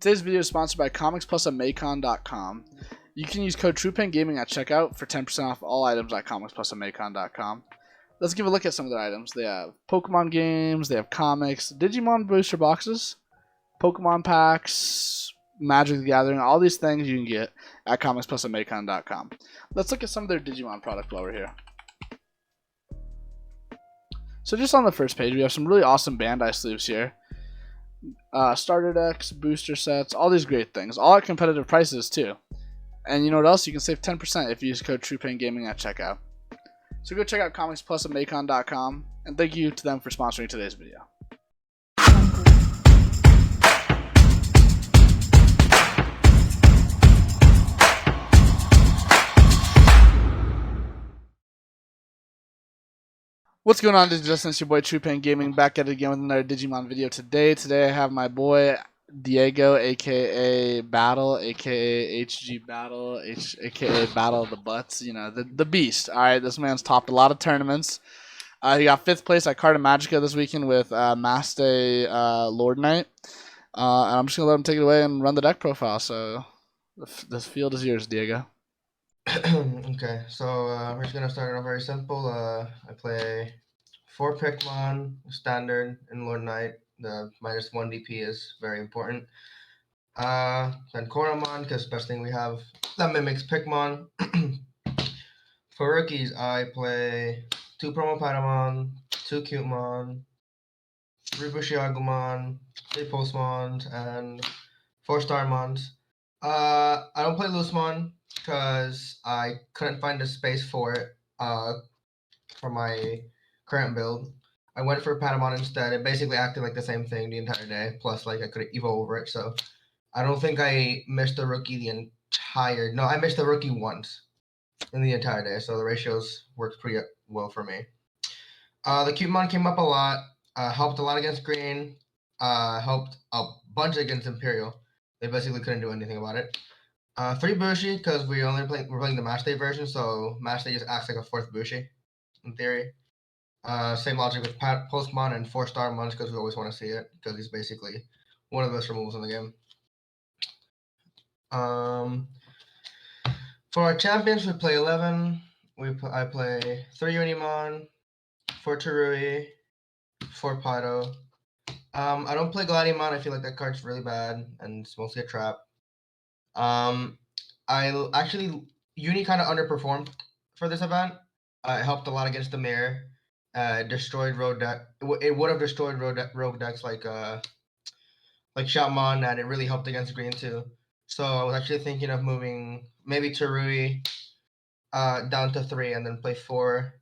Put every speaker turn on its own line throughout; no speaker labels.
Today's video is sponsored by comicsplusamacon.com. You can use code TruePenGaming at checkout for 10% off all items at comicsplusamacon.com. Let's give a look at some of their items. They have Pokemon games, they have comics, Digimon booster boxes, Pokemon packs, Magic the Gathering, all these things you can get at comicsplusamacon.com. Let's look at some of their Digimon product while we're here. So just on the first page, we have some really awesome Bandai sleeves here. Starter decks, booster sets, all these great things, all at competitive prices too. And you know what else? You can save 10% if you use code TruePenGaming at checkout. So go check out comicsplusamacon.com, and thank you to them for sponsoring today's video. What's going on, Digidustins? It's your boy TruePenGaming back at it again with another Digimon video today. Today I have my boy Diego, aka Battle, aka HG Battle, aka Battle of the Butts. You know, the beast. All right, this man's topped a lot of tournaments. He got 5th place at Carta Magica this weekend with Maste Lordknight. And I'm just gonna let him take it away and run the deck profile. So this field is yours, Diego.
Okay, so we're just gonna start it off very simple. I play 4 Pikmon, standard, in Lordknight. The -1 DP is very important. Then Koromon, because best thing we have that mimics Pikmon. For rookies, I play 2 Promo Patamon, 2 Cutemon, 3 Bushiagumon, 3 Postmons, and 4 Starmons. I don't play Loosemon because I couldn't find a space for it for my current build. I went for Patamon instead. It basically acted like the same thing the entire day. Plus, like I could evo over it, so I don't think I missed the rookie the entire. No, I missed the rookie once in the entire day, so the ratios worked pretty well for me. The Cutemon came up a lot. Helped a lot against green. Helped a bunch against Imperial. They basically couldn't do anything about it. 3 Bushi, because we're playing the Match Day version, so Match Day just acts like a 4th Bushi, in theory. Same logic with Postmon and 4 Starmons, because we always want to see it, because he's basically one of the best removals in the game. For our champions, we play 11. I play 3 Unimon, 4 Tarui, 4 Pyro. I don't play Gladiamon. I feel like that card's really bad, and it's mostly a trap. I actually Uni kind of underperformed for this event. It helped a lot against the mirror. Destroyed rogue deck. It would have destroyed rogue decks like Shaman, and it really helped against green too. So I was actually thinking of moving maybe Tarui down to 3, and then play 4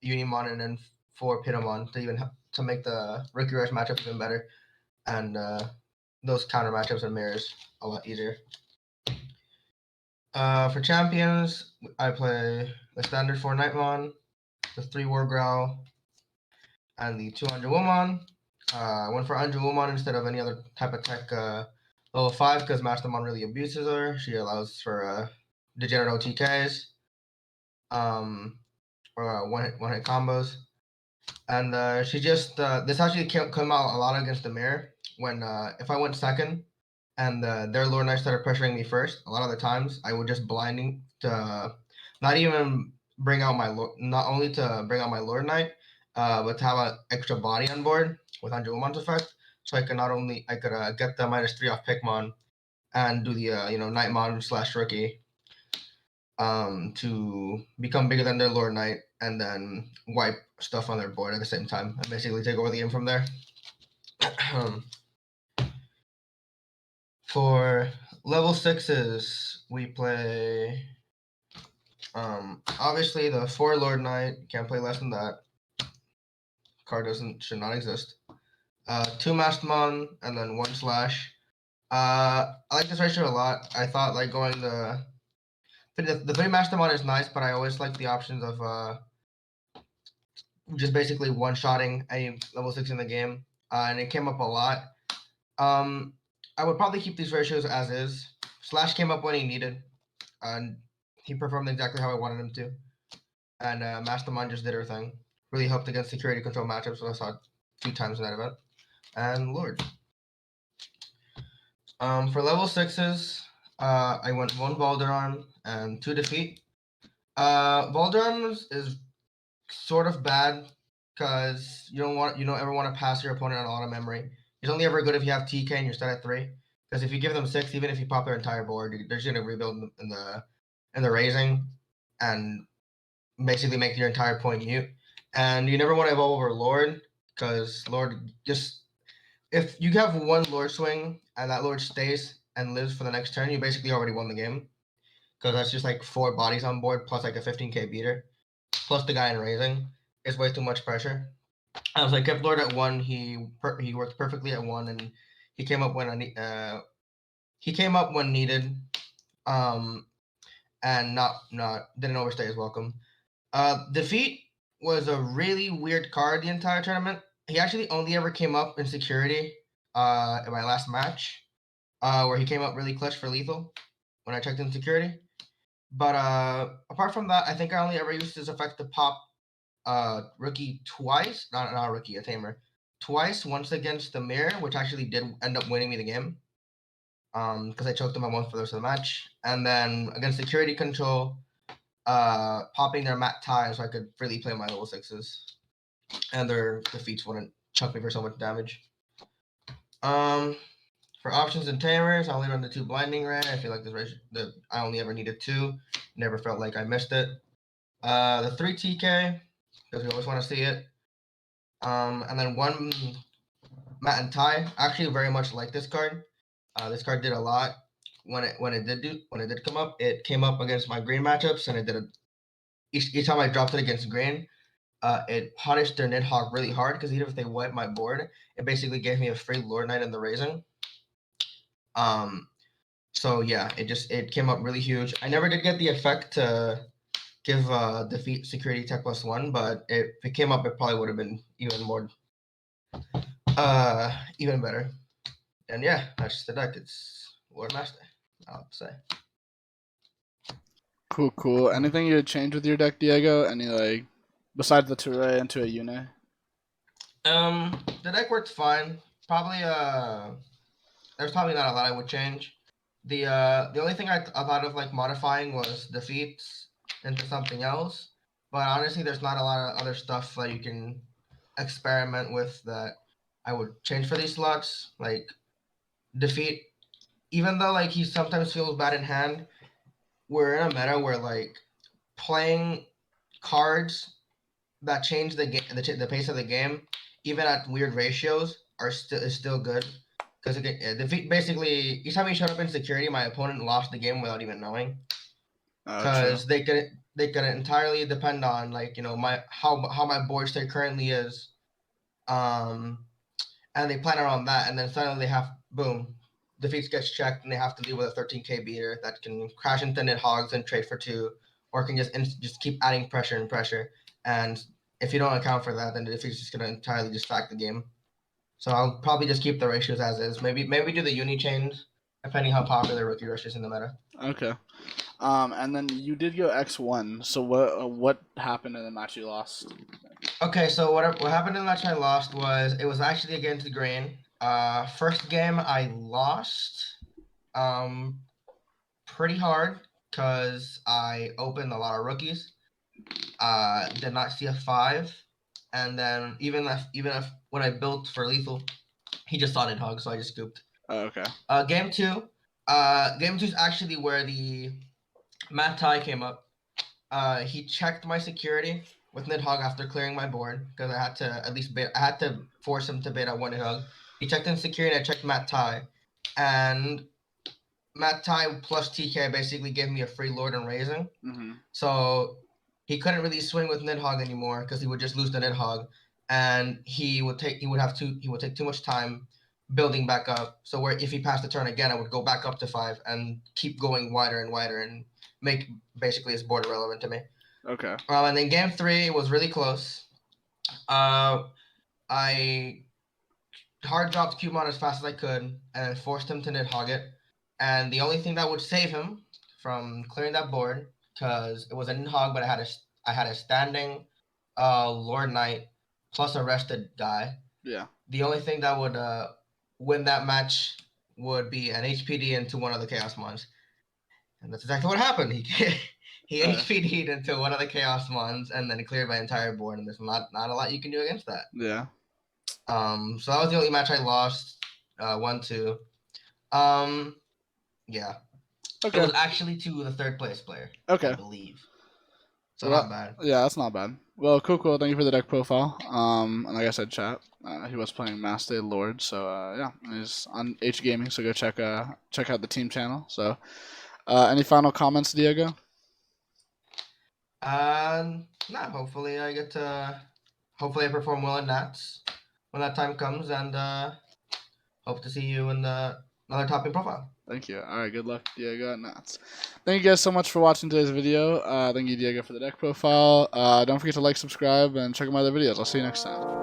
Unimon and then 4 Pitamon to make the Rookie Rush matchup even better, and those counter matchups and mirrors a lot easier. For champions, I play the standard 4 Knightmon, the 3 War Growl, and the 200 Woman. I went for 100 Woman instead of any other type of tech level 5 because Mastemon really abuses her. She allows for degenerate OTKs, or one-hit combos. And she just, this actually come out a lot against the mirror when, if I went second, and their Lord Knight started pressuring me first, a lot of the times I would just blinding to not even bring out not only to bring out my Lord Knight, but to have an extra body on board with Andrew Woman's effect, so I could get the -3 off Pikmon and do the Knightmon / rookie to become bigger than their Lord Knight and then wipe stuff on their board at the same time and basically take over the game from there. For level 6s, we play obviously the 4 Lord Knight, can't play less than that. Card should not exist. 2 Mastemon and then 1 Slash. I like this ratio a lot. I thought like going the 3 Mastemon is nice, but I always like the options of just basically one-shotting a level 6 in the game. And it came up a lot. I would probably keep these ratios as is. Slash came up when he needed, and he performed exactly how I wanted him to. And Mastemon just did her thing. Really helped against security control matchups, so I saw it 2 times in that event. And Lord. For level 6s, I went 1 Balderon and 2 defeat. Balderon is sort of bad because you don't ever want to pass your opponent on a lot of memory. He's only ever good if you have TK and you're set at 3. Because if you give them 6, even if you pop their entire board, they're just gonna rebuild in the raising, and basically make your entire point mute. And you never want to evolve over Lord, because Lord just, if you have 1 Lord swing and that Lord stays and lives for the next turn, you basically already won the game. Because that's just like 4 bodies on board plus like a 15k beater, plus the guy in raising. It's way too much pressure. So I kept Lord at 1. He worked perfectly at 1, and he came up when needed, and not didn't overstay his welcome. Defeat was a really weird card the entire tournament. He actually only ever came up in security in my last match, where he came up really clutch for lethal when I checked in security. But apart from that, I think I only ever used his effect to pop rookie twice. Not a rookie, a tamer. Twice, once against the mirror, which actually did end up winning me the game. Because I choked him at once for the rest of the match. And then against security control, popping their mat tie so I could freely play my level 6s. And their defeats wouldn't chuck me for so much damage. For options and tamers, I only run the 2 blinding ray. I feel like I only ever needed 2. Never felt like I missed it. The 3 TK, because we always want to see it. And then 1 mat and tie. I actually very much like this card. This card did a lot when it did come up. It came up against my green matchups, and it did each time I dropped it against green. It punished their Nidhogg really hard, because even if they wiped my board, it basically gave me a free Lord Knight in the raising. So yeah, it came up really huge. I never did get the effect to give defeat security tech +1, but if it came up, it probably would have been even better. And yeah, that's just the deck. It's Lord Master, I'll say.
Cool. Anything you would change with your deck, Diego? Any like besides the Touré into a Yune?
The deck worked fine. Probably there's probably not a lot I would change. The only thing I thought of like modifying was defeats into something else. But honestly, there's not a lot of other stuff that you can experiment with that I would change for these slots. Like defeat, even though like he sometimes feels bad in hand, we're in a meta where like playing cards that change the pace of the game, even at weird ratios, is still good. Because defeat basically each time he showed up in security, my opponent lost the game without even knowing. Because they could entirely depend on like my how my board state currently is, and they plan around that, and then suddenly they have boom, defeats gets checked, and they have to deal with a 13k beater that can crash into Nidhoggs and trade for 2, or can just keep adding pressure and pressure. And if you don't account for that, then the defeat's just gonna entirely distract the game. So I'll probably just keep the ratios as is. Maybe do the uni chains, depending how popular rookie rush is in the meta.
Okay. And then you did go X1. So what happened in the match you lost?
Okay, so what happened in the match I lost was it was actually against Green. First game I lost, pretty hard because I opened a lot of rookies. Did not see a 5, and then even if when I built for lethal, he just saw Nidhogg, so I just scooped.
Oh, okay.
Game 2. Game 2 is actually where the Matt tie came up. He checked my security with Nidhogg after clearing my board, because I had to at least I had to force him to bait out 1 Nidhogg. He checked in security, and I checked Matt tie, and Matt tie plus TK basically gave me a free Lord and raising.
Mm-hmm.
So he couldn't really swing with Nidhogg anymore, because he would just lose the Nidhogg, and he would take too much time building back up. So where if he passed the turn again, I would go back up to 5 and keep going wider and wider and make basically his board irrelevant to me.
Okay.
And then game 3 was really close. I hard dropped Cubemon as fast as I could, and then forced him to Nidhogg it. And the only thing that would save him from clearing that board, because it was a Nidhogg, but I had a standing Lord Knight plus a rested guy.
Yeah.
The only thing that would win that match would be an HPD into one of the Chaos Mons. And that's exactly what happened. He HPD'd into one of the Chaos Mons and then cleared my entire board, and there's not a lot you can do against that.
Yeah.
So that was the only match I lost, 1-2. Yeah.
Okay.
It was actually to the third place player,
Okay.
I believe. So
well,
not bad.
Yeah, that's not bad. Well, cool. Thank you for the deck profile. And like I said, chat. He was playing Master Lord, so yeah, he's on H Gaming. So go check out the team channel. So, any final comments, Diego?
Nah. Hopefully I perform well in Nats when that time comes, and hope to see you in another topping profile.
Thank you. All right, good luck, Diego and Nats. Thank you guys so much for watching today's video. Thank you, Diego, for the deck profile. Don't forget to like, subscribe, and check out my other videos. I'll see you next time.